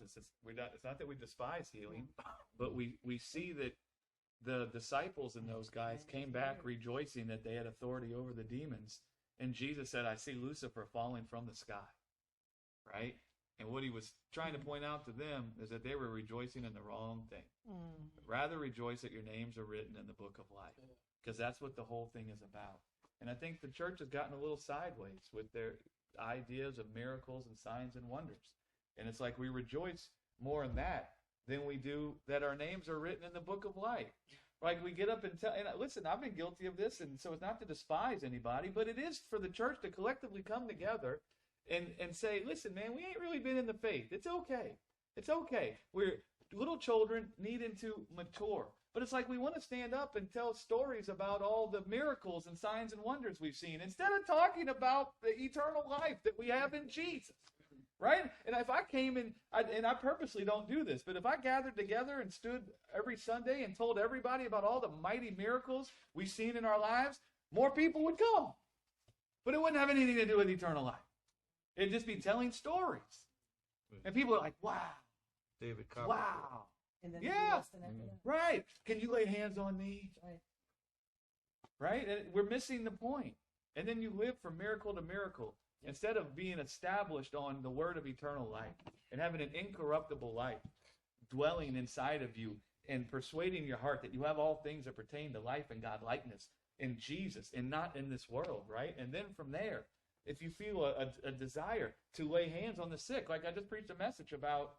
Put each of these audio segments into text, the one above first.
Jesus. It's not that we despise healing, but we see that the disciples and those guys came back rejoicing that they had authority over the demons. And Jesus said, I see Lucifer falling from the sky. Right? And what he was trying to point out to them is that they were rejoicing in the wrong thing. Rather rejoice that your names are written in the book of life. Because that's what the whole thing is about. And I think the church has gotten a little sideways with their ideas of miracles and signs and wonders. And it's like we rejoice more in that than we do that our names are written in the book of life. Like we get up and tell, and listen, I've been guilty of this, and so it's not to despise anybody, but it is for the church to collectively come together and say, listen, man, we ain't really been in the faith. It's okay. It's okay. We're little children needing to mature. But it's like we want to stand up and tell stories about all the miracles and signs and wonders we've seen instead of talking about the eternal life that we have in Jesus. Right? And if I came in, and I purposely don't do this, but if I gathered together and stood every Sunday and told everybody about all the mighty miracles we've seen in our lives, more people would come. But it wouldn't have anything to do with eternal life. It'd just be telling stories. And people are like, wow. David Copperfield. Wow. And then Yeah. Right. Can you lay hands on me? Right? And we're missing the point. And then you live from miracle to miracle. Instead of being established on the word of eternal life and having an incorruptible life dwelling inside of you and persuading your heart that you have all things that pertain to life and God likeness in Jesus and not in this world, right? And then from there, if you feel a desire to lay hands on the sick, like I just preached a message about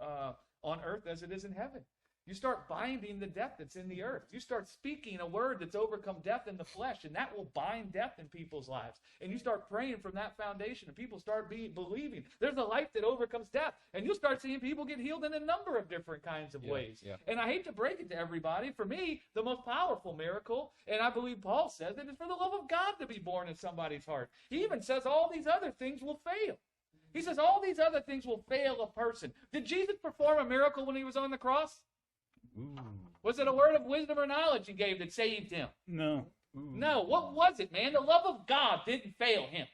on earth as it is in heaven. You start binding the death that's in the earth. You start speaking a word that's overcome death in the flesh, and that will bind death in people's lives. And you start praying from that foundation, and people start believing there's a life that overcomes death. And you'll start seeing people get healed in a number of different kinds of ways. Yeah. And I hate to break it to everybody. For me, the most powerful miracle, and I believe Paul says it, is for the love of God to be born in somebody's heart. He even says all these other things will fail. He says all these other things will fail a person. Did Jesus perform a miracle when he was on the cross? Ooh. Was it a word of wisdom or knowledge he gave that saved him? No. Ooh. No. What was it, man? The love of God didn't fail him.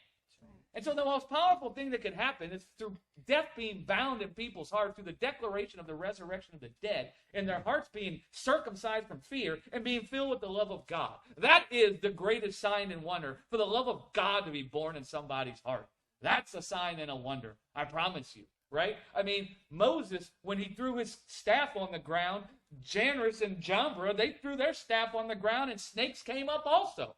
And so the most powerful thing that could happen is through death being bound in people's hearts, through the declaration of the resurrection of the dead, and their hearts being circumcised from fear and being filled with the love of God. That is the greatest sign and wonder, for the love of God to be born in somebody's heart. That's a sign and a wonder, I promise you. Right? I mean, Moses, when he threw his staff on the ground, Janus and Jambra, they threw their staff on the ground and snakes came up also.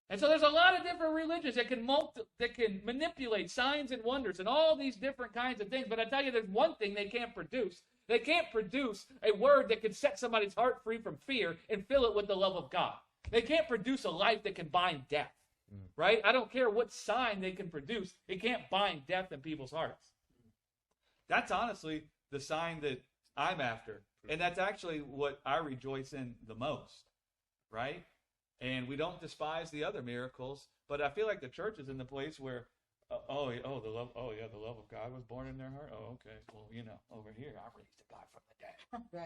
And so there's a lot of different religions that can manipulate signs and wonders and all these different kinds of things. But I tell you, there's one thing they can't produce. They can't produce a word that can set somebody's heart free from fear and fill it with the love of God. They can't produce a life that can bind death. Right? I don't care what sign they can produce. It can't bind death in people's hearts. That's honestly the sign that I'm after. And that's actually what I rejoice in the most. Right? And we don't despise the other miracles, but I feel like the church is in the place where, the love of God was born in their heart. Oh, okay. Well, over here, I raised a guy from the dead.